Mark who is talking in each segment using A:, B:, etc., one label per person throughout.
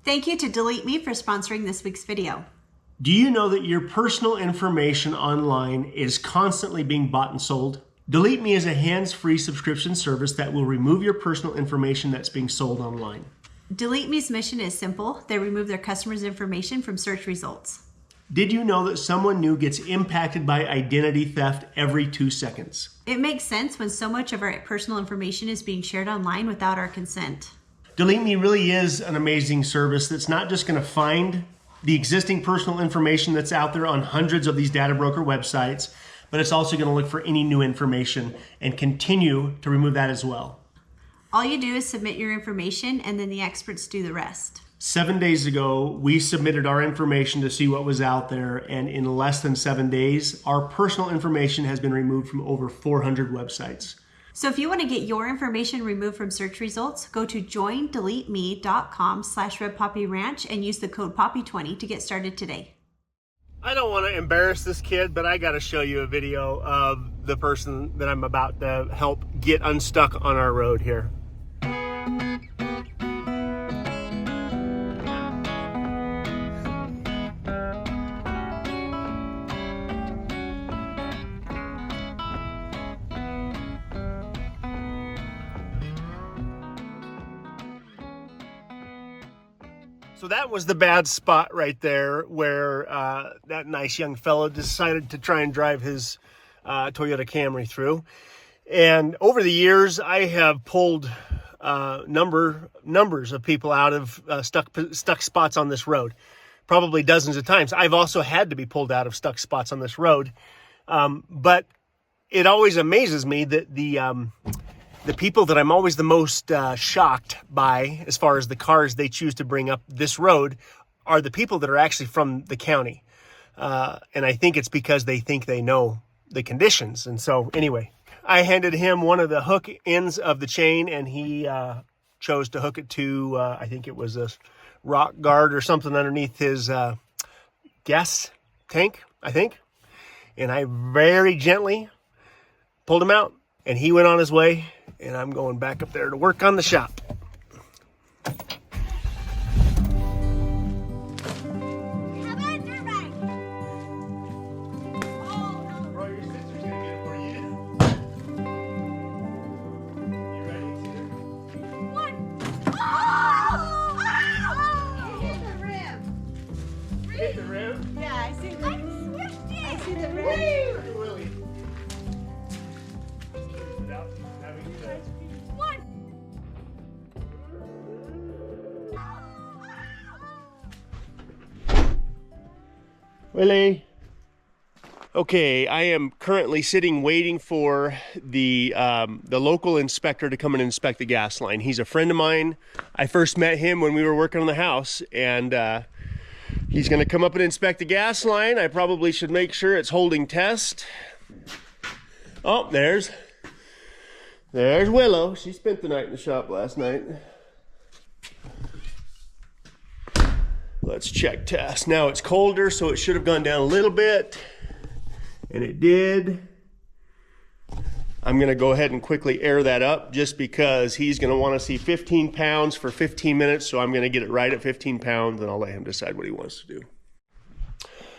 A: Thank you to Delete Me for sponsoring this week's video.
B: Do you know that your personal information online is constantly being bought and sold? Delete Me is a hands-free subscription service that will remove your personal information that's being sold online.
A: Delete Me's mission is simple. They remove their customers' information from search results.
B: Did you know that someone new gets impacted by identity theft every 2 seconds?
A: It makes sense when so much of our personal information is being shared online without our consent.
B: Delete Me really is an amazing service that's not just going to find the existing personal information that's out there on hundreds of these data broker websites, but it's also going to look for any new information and continue to remove that as well.
A: All you do is submit your information and then the experts do the rest.
B: 7 days ago, we submitted our information to see what was out there, and in less than 7 days, our personal information has been removed from over 400 websites.
A: So if you want to get your information removed from search results, go to joindeleteme.com/redpoppyranch and use the code POPPY20 to get started today.
B: I don't want to embarrass this kid, but I got to show you a video of the person that I'm about to help get unstuck on our road here. So that was the bad spot right there where that nice young fellow decided to try and drive his Toyota Camry through. And over the years, I have pulled numbers of people out of stuck spots on this road, probably dozens of times. I've also had to be pulled out of stuck spots on this road. But it always amazes me that the people that I'm always the most shocked by, as far as the cars they choose to bring up this road, are the people that are actually from the county. And I think it's because they think they know the conditions. And so anyway, I handed him one of the hook ends of the chain, and he chose to hook it to, I think it was a rock guard or something underneath his gas tank, I think. And I very gently pulled him out, and he went on his way. And I'm going back up there to work on the shop. Hit the rim?
A: Yeah, I see the rim.
B: Willie. Okay, I am currently sitting waiting for the local inspector to come and inspect the gas line. He's a friend of mine. I first met him when we were working on the house, and he's going to come up and inspect the gas line. I probably should make sure it's holding test. Oh, there's Willow. She spent the night in the shop last night. Let's check test. Now it's colder, so it should have gone down a little bit, and it did. I'm gonna go ahead and quickly air that up just because he's gonna wanna see 15 pounds for 15 minutes, so I'm gonna get it right at 15 pounds, and I'll let him decide what he wants to do.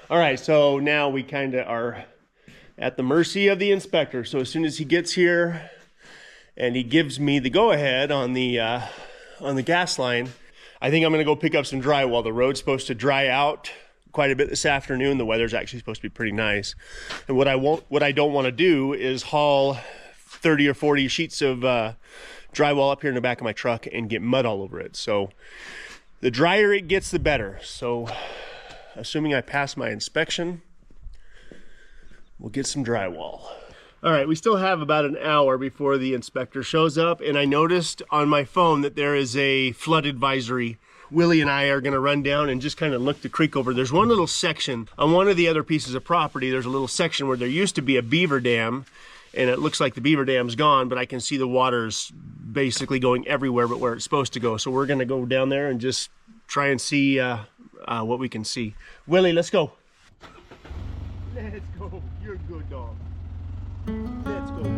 B: All right, so now we kinda are at the mercy of the inspector. So as soon as he gets here and he gives me the go-ahead on the gas line, I think I'm going to go pick up some drywall. The road's supposed to dry out quite a bit this afternoon. The weather's actually supposed to be pretty nice. And what I don't want to do is haul 30 or 40 sheets of drywall up here in the back of my truck and get mud all over it. So the drier it gets, the better. So assuming I pass my inspection, we'll get some drywall. All right, we still have about an hour before the inspector shows up, and I noticed on my phone that there is a flood advisory. Willie and I are gonna run down and just kind of look the creek over. There's one little section on one of the other pieces of property. There's a little section where there used to be a beaver dam, and it looks like the beaver dam's gone, but I can see the water's basically going everywhere but where it's supposed to go. So we're gonna go down there and just try and see what we can see. Willie, let's go. Let's go. You're a good dog. Let's go, Willie.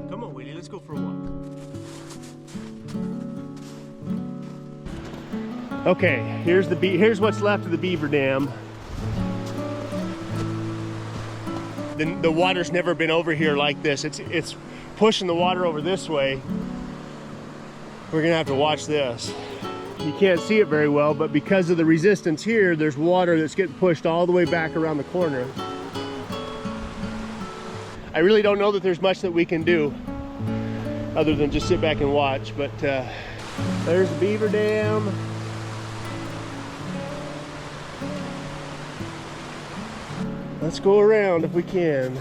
B: Come on, Willie. let's go for a walk. Okay, here's what's left of the beaver dam. The water's never been over here like this. It's pushing the water over this way. We're gonna have to watch this. You can't see it very well, but because of the resistance here, there's water that's getting pushed all the way back around the corner. I really don't know that there's much that we can do other than just sit back and watch, but there's the beaver dam. Let's go around if we can.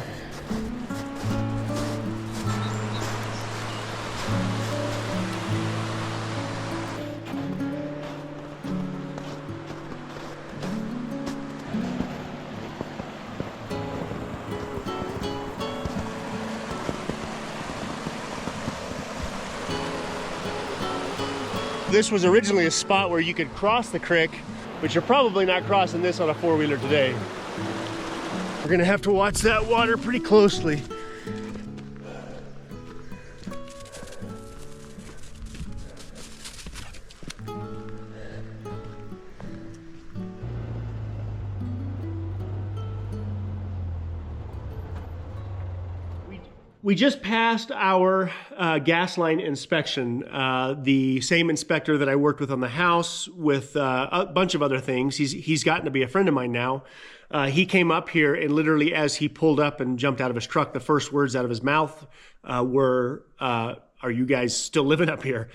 B: This was originally a spot where you could cross the creek, but you're probably not crossing this on a four-wheeler today. We're gonna have to watch that water pretty closely. We just passed our gas line inspection. The same inspector that I worked with on the house with a bunch of other things. He's gotten to be a friend of mine now. He came up here and literally as he pulled up and jumped out of his truck, the first words out of his mouth were, "Are you guys still living up here?"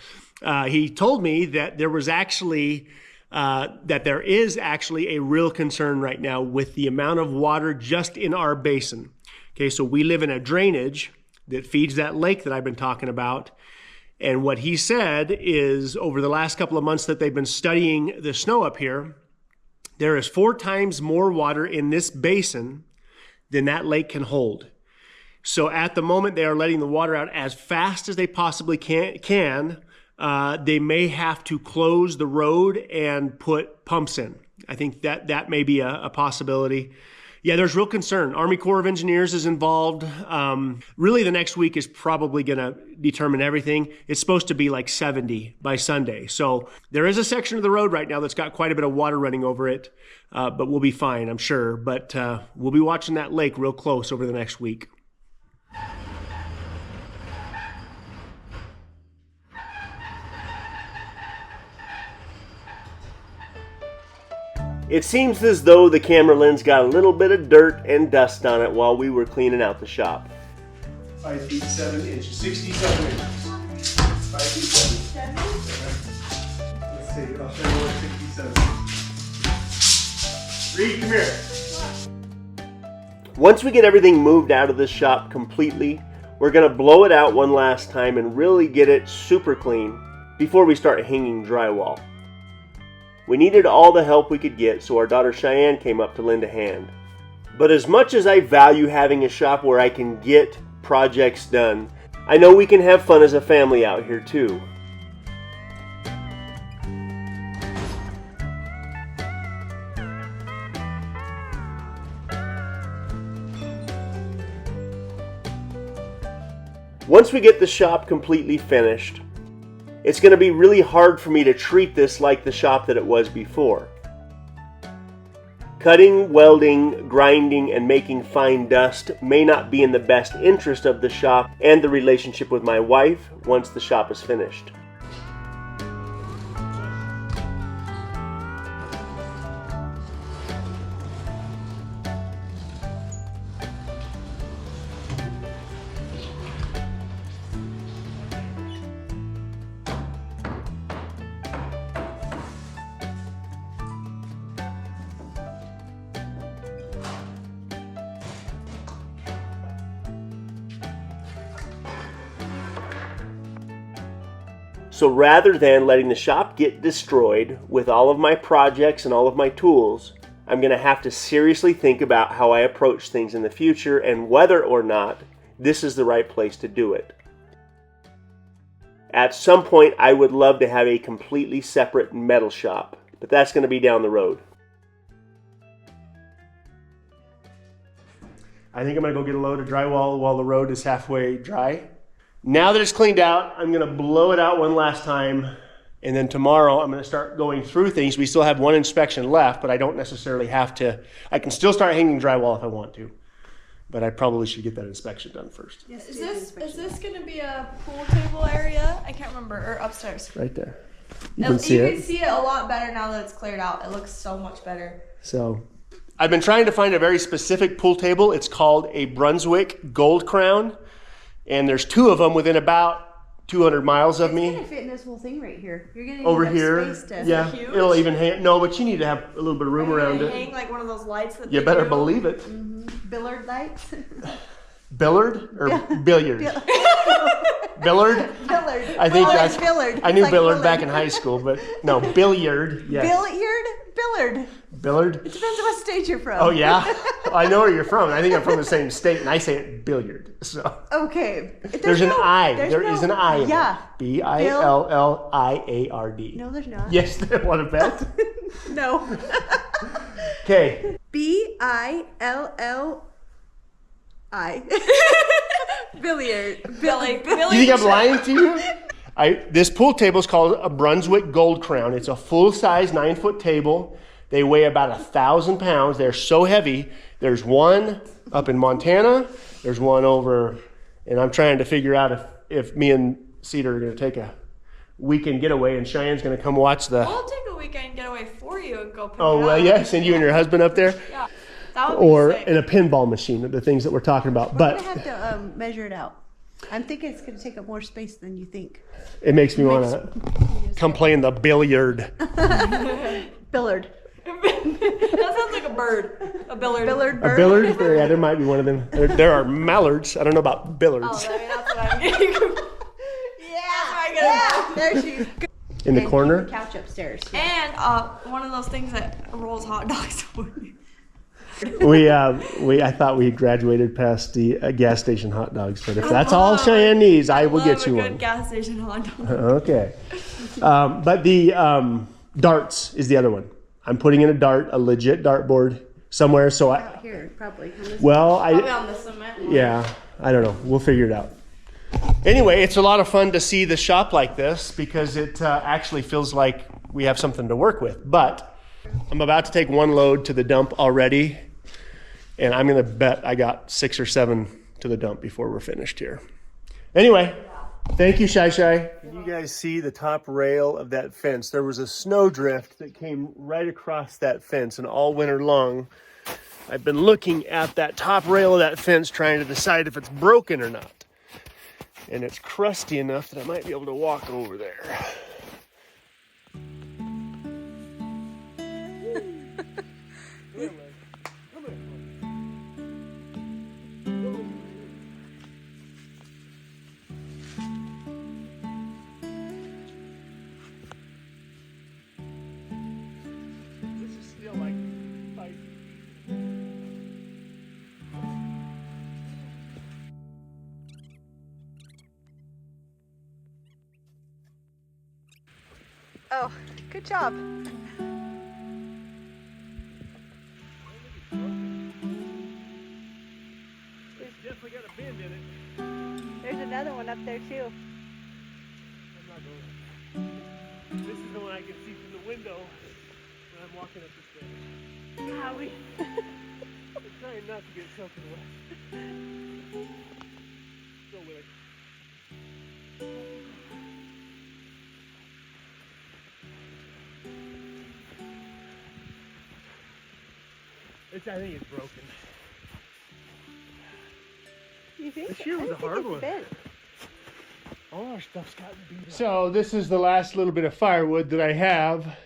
B: He told me that there is actually a real concern right now with the amount of water just in our basin. Okay, so we live in a drainage that feeds that lake that I've been talking about. And what he said is over the last couple of months that they've been studying the snow up here, there is 4 times more water in this basin than that lake can hold. So at the moment, they are letting the water out as fast as they possibly can. They may have to close the road and put pumps in. I think that may be a possibility. Yeah, there's real concern. Army Corps of Engineers is involved. Really, the next week is probably going to determine everything. It's supposed to be like 70 by Sunday. So there is a section of the road right now that's got quite a bit of water running over it, but we'll be fine, I'm sure. But we'll be watching that lake real close over the next week. It seems as though the camera lens got a little bit of dirt and dust on it while we were cleaning out the shop. 5 feet 7 inches, 67 inches. 5 feet 7. Let's see, I'll show you what 67. Reed, come here. Once we get everything moved out of this shop completely, we're going to blow it out one last time and really get it super clean before we start hanging drywall. We needed all the help we could get, so our daughter Cheyenne came up to lend a hand. But as much as I value having a shop where I can get projects done, I know we can have fun as a family out here too. Once we get the shop completely finished, it's going to be really hard for me to treat this like the shop that it was before. Cutting, welding, grinding, and making fine dust may not be in the best interest of the shop and the relationship with my wife once the shop is finished. So rather than letting the shop get destroyed with all of my projects and all of my tools, I'm going to have to seriously think about how I approach things in the future and whether or not this is the right place to do it. At some point, I would love to have a completely separate metal shop, but that's going to be down the road. I think I'm going to go get a load of drywall while the road is halfway dry. Now that it's cleaned out, I'm gonna blow it out one last time. And then tomorrow I'm gonna start going through things. We still have one inspection left, but I don't necessarily have to. I can still start hanging drywall if I want to. But I probably should get that inspection done first.
C: Yes, is this going to be a pool table area? I can't remember. Or upstairs.
B: Right there.
C: You can see it a lot better now that it's cleared out. It looks so much better.
B: So I've been trying to find a very specific pool table. It's called a Brunswick Gold Crown. And there's 2 of them within about 200 miles of me.
A: It's gonna fit in this whole thing right here. You're gonna need
B: Over
A: enough
B: here.
A: space to...
B: Yeah, it'll even hang. No, but you need to have a little bit of room around it.
C: Hang like one of those lights that
B: You
C: they
B: better
C: do.
B: believe it.
A: Billard lights.
B: Billard or billiard? Billard?
A: Billard.
B: I think
A: Billard.
B: that's
A: Billard.
B: I
A: It's
B: knew
A: like
B: Billard
A: Willard.
B: back in high school, but no, billiard. Yes.
A: Billiard? Billard.
B: Billard?
A: It depends on what state you're from.
B: Oh yeah, I know where you're from. I think I'm from the same state, and I say it billiard. So
A: Okay.
B: there's an I. There is an I. In
A: Yeah.
B: it. Billiard.
A: No, there's not.
B: Yes, want to bet?
A: No.
B: Okay.
A: Billi. Billiard.
C: Billy.
B: You think I'm lying to you? This pool table is called a Brunswick Gold Crown. It's a full-size 9-foot table. They weigh about 1,000 pounds. They're so heavy. There's one up in Montana. There's one over, and I'm trying to figure out if me and Cedar are going to take a weekend getaway, and Cheyenne's going to come watch the.
C: I'll take a weekend getaway for you and go pick
B: Oh
C: it
B: well,
C: up.
B: yeah. Send you and your husband up there,
C: Yeah. That would be
B: or
C: sick.
B: in a pinball machine. The things that we're talking about,
A: We're
B: but
A: going to have to measure it out. I'm thinking it's going to take up more space than you think.
B: it makes me want to come play in the billiard.
A: Billard.
C: That sounds like a bird. A billard.
A: Billard
B: A
A: bird.
B: billard? Yeah, there might be one of them. There are mallards. I don't know about billards.
C: Oh, that's what I'm getting.
A: Yeah, there she is.
B: In the
A: And
B: corner.
A: keep the couch upstairs.
C: And one of those things that rolls hot dogs for you.
B: I thought we had graduated past the gas station hot dogs, but if that's all Cheyenne needs, I will get you
C: Love a good
B: one.
C: gas station hot dog.
B: Okay. But the darts is the other one. I'm putting in a legit dartboard somewhere. So
A: Out here, probably. On this
B: well,
C: Probably on the cement one.
B: yeah, I don't know. We'll figure it out. Anyway, it's a lot of fun to see the shop like this because it actually feels like we have something to work with. But I'm about to take one load to the dump already, and I'm going to bet I got 6 or 7 to the dump before we're finished here. Anyway, thank you, Shai Shai. Can you guys see the top rail of that fence? There was a snowdrift that came right across that fence, and all winter long, I've been looking at that top rail of that fence trying to decide if it's broken or not. And it's crusty enough that I might be able to walk over there. This is still like 5 feet.
A: Oh, good job.
B: It's definitely got a bend in it.
A: There's another one up there too.
B: I'm not going. This is the one I can see from the window when I'm walking up the stairs. I'm trying not to get soaking wet. Go with it. I think it's broken.
A: You think?
B: This year was a hard one.
A: Bent.
B: All our stuff's gotten beat up. So this is the last little bit of firewood that I have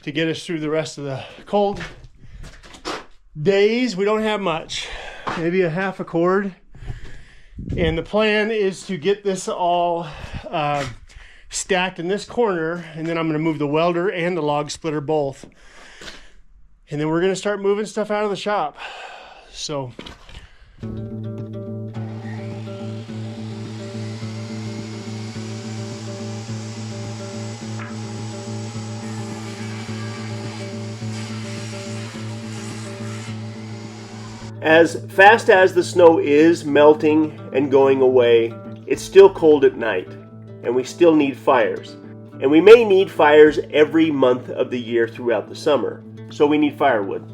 B: to get us through the rest of the cold days. We don't have much, maybe a half a cord. And the plan is to get this all stacked in this corner, and then I'm going to move the welder and the log splitter both. And then we're going to start moving stuff out of the shop. So as fast as the snow is melting and going away, it's still cold at night, and we still need fires. And we may need fires every month of the year throughout the summer, so we need firewood.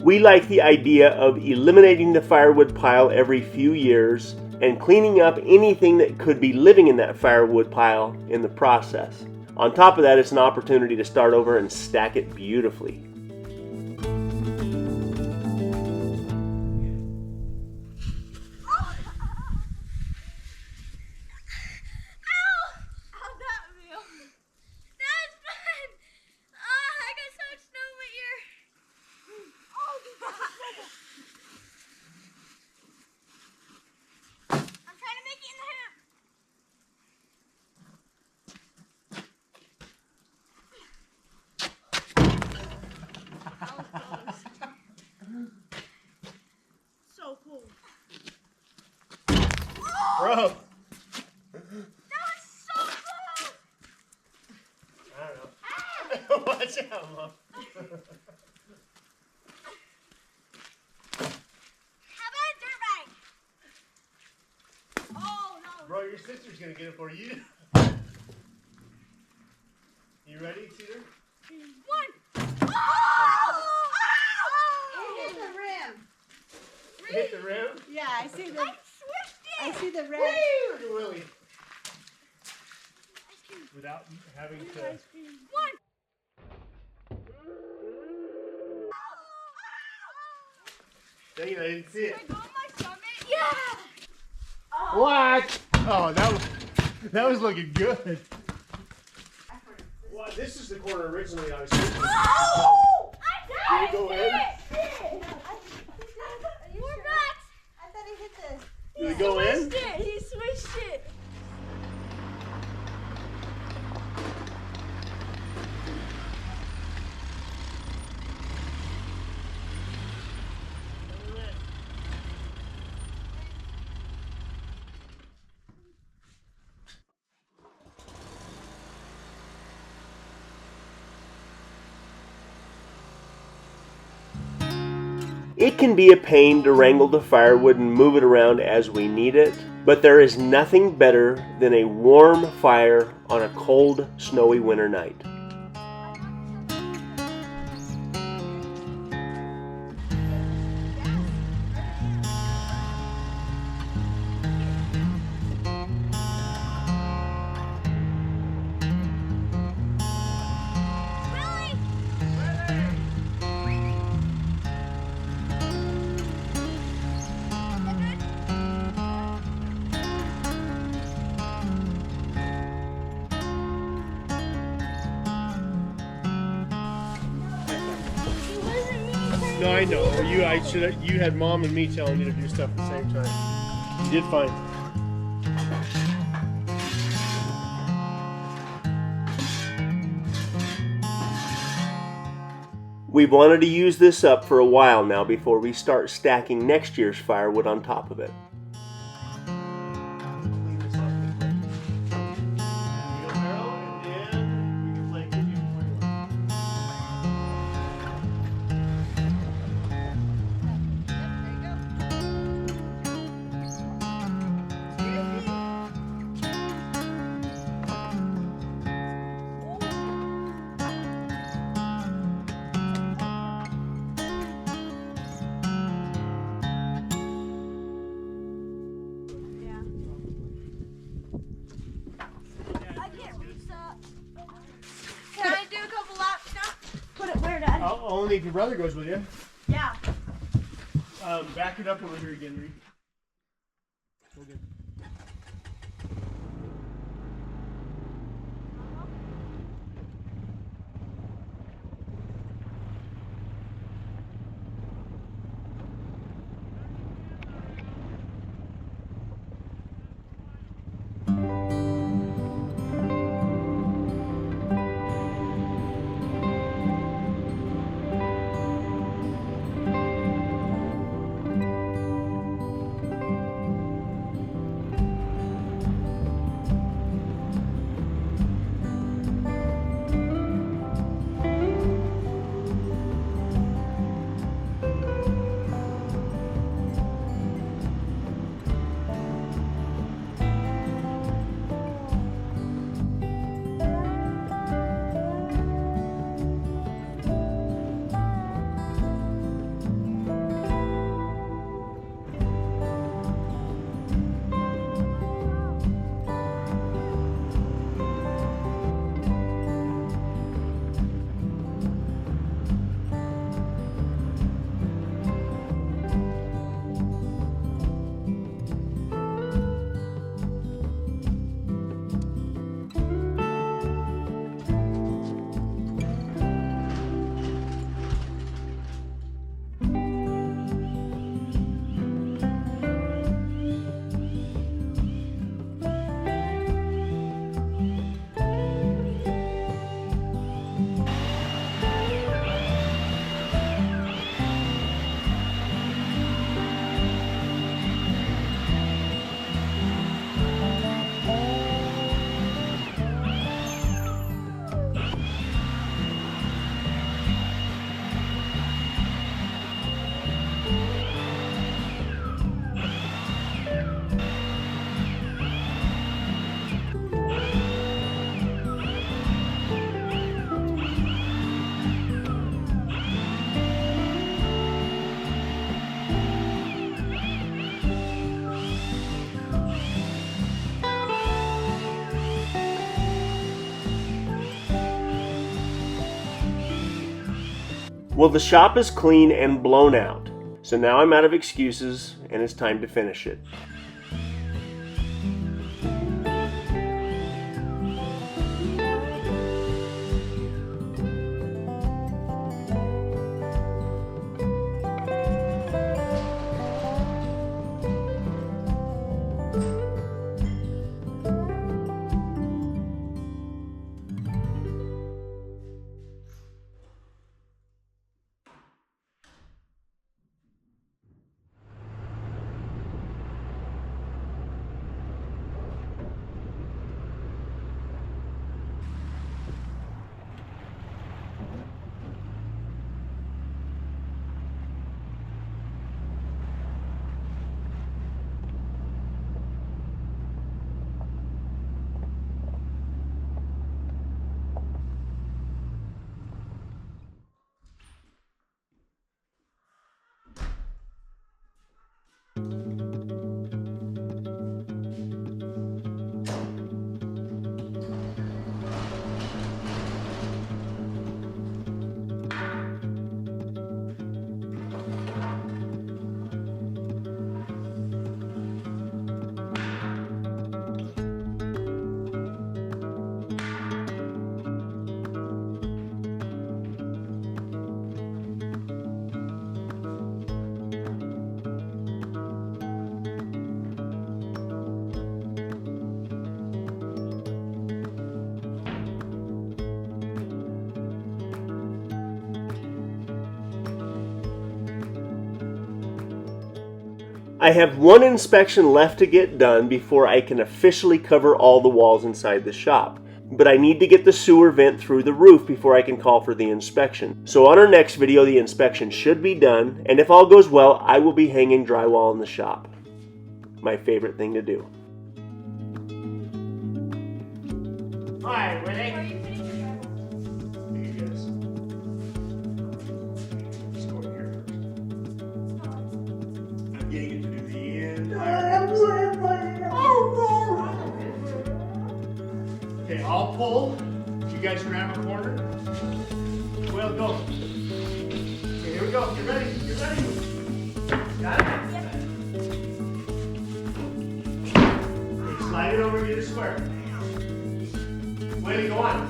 B: We like the idea of eliminating the firewood pile every few years and cleaning up anything that could be living in that firewood pile in the process. On top of that, it's an opportunity to start over and stack it beautifully.
C: So cool.
B: Bro!
C: That was so cool!
B: I don't know. Watch out, Mom.
C: How about a dirt bike? Oh no.
B: Bro, your sister's gonna get it for you. You ready, Cedar?
C: One. Oh!
D: Hit the rim.
B: Hit the rim?
D: Yeah, I see the.
C: I swished it.
D: I see the red.
B: Look at Willie. Without having to.
C: One.
B: Dang it, I didn't see it.
C: Can I go on my stomach? Yeah.
B: What? Oh, that was looking good. Well, this is the corner originally I was thinking.
C: Oh! I
B: Did it go in?
C: We're back.
D: I thought he hit the.
B: Did it go in?
C: He swished it.
B: It can be a pain to wrangle the firewood and move it around as we need it, but there is nothing better than a warm fire on a cold, snowy winter night. No, I know. You had Mom and me telling you to do stuff at the same time. You did fine. We've wanted to use this up for a while now before we start stacking next year's firewood on top of it.
C: Can I do a couple laps now? Put it where, Dad?
B: Only if your brother goes with you.
C: Yeah.
B: Back it up over here again, Reed. Okay. Well, the shop is clean and blown out, so now I'm out of excuses and it's time to finish it. I have one inspection left to get done before I can officially cover all the walls inside the shop. But I need to get the sewer vent through the roof before I can call for the inspection. So on our next video, the inspection should be done, and if all goes well, I will be hanging drywall in the shop. My favorite thing to do. Alright, ready? Getting it to do the end. Okay, I'll pull. You guys grab a corner. Well, go. Okay, here we go. Get ready. Get ready. Got it? Yep. Okay, slide it over and get a square. Way to go on.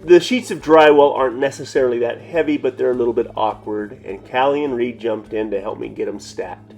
B: The sheets of drywall aren't necessarily that heavy, but they're a little bit awkward, and Callie and Reed jumped in to help me get them stacked.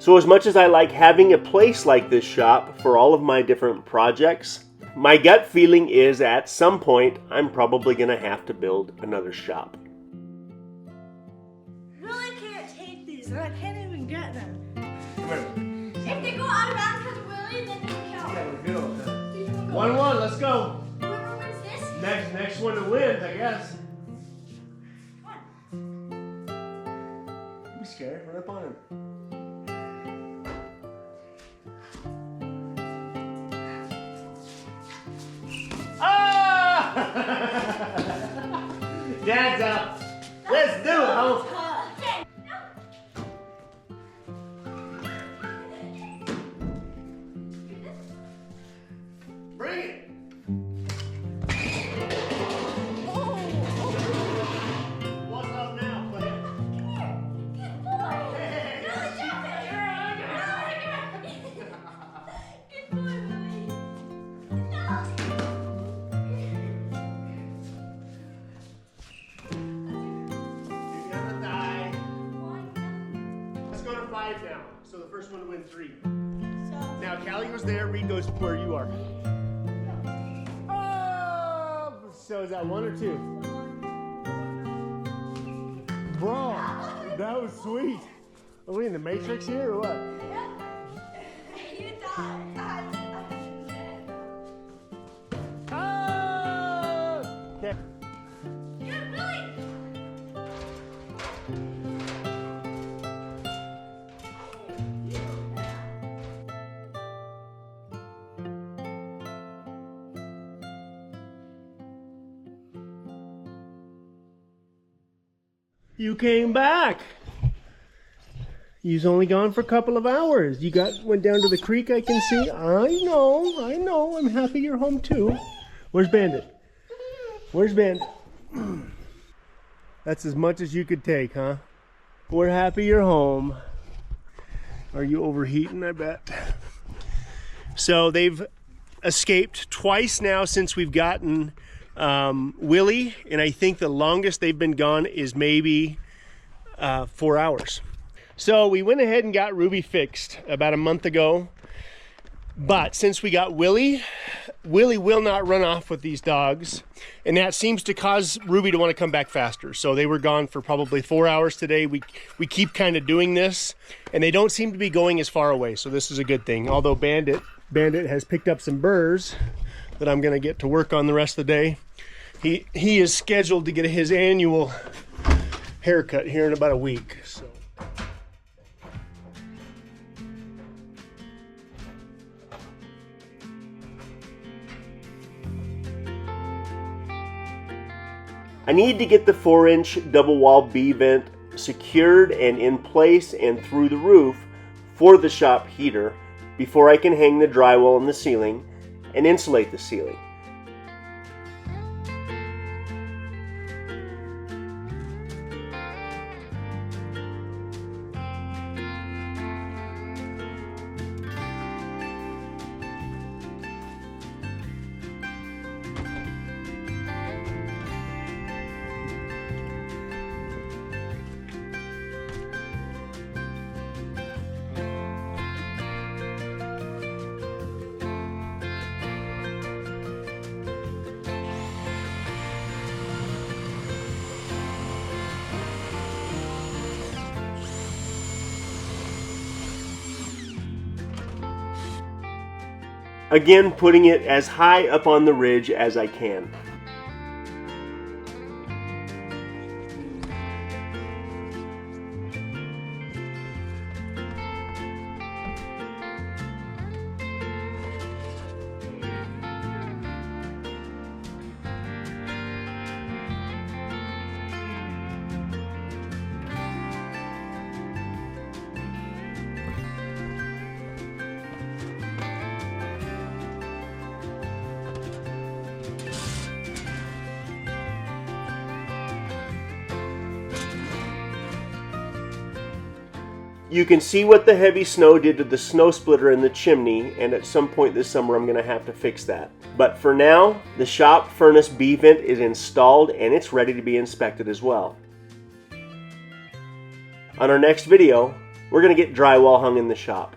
B: So as much as I like having a place like this shop for all of my different projects, my gut feeling is at some point I'm probably going to have to build another shop.
D: Really can't take these, and I can't even get them.
B: Come here.
D: If they go out of bounds because of Willie, then they count.
B: Yeah, we're good. 1-1, let's go.
D: What number is this?
B: Next one that wins, I guess. Don't be scared, run up on him. Dad's up. Let's do it, Hope. Bring it. What's up now, player? You're gonna die. Let's go to 5 now. So the first one to win 3. Now Callie goes there, Reed goes where you are. Oh! So is that 1 or 2? Bro, that was sweet. Are we in the Matrix here or what?
D: You died.
B: Oh! Okay.
D: You're Willie.
B: You came back. You's only gone for a couple of hours. You went down to the creek, I can see. I know. I'm happy you're home too. Where's Bandit? Where's Bandit? That's as much as you could take, huh? We're happy you're home. Are you overheating? I bet. So they've escaped twice now since we've gotten Willie, and I think the longest they've been gone is maybe 4 hours. So we went ahead and got Ruby fixed about a month ago, but since we got Willie will not run off with these dogs, and that seems to cause Ruby to want to come back faster. So they were gone for probably 4 hours today. We keep kind of doing this, and they don't seem to be going as far away, so this is a good thing. Although Bandit has picked up some burrs that I'm gonna get to work on the rest of the day. He is scheduled to get his annual haircut here in about a week. So. I need to get the 4-inch double wall B vent secured and in place and through the roof for the shop heater before I can hang the drywall in the ceiling and insulate the ceiling. Again, putting it as high up on the ridge as I can. You can see what the heavy snow did to the snow splitter in the chimney, and at some point this summer I'm going to have to fix that. But for now, the shop furnace B vent is installed and it's ready to be inspected as well. On our next video, we're We're gonna get drywall hung in the shop.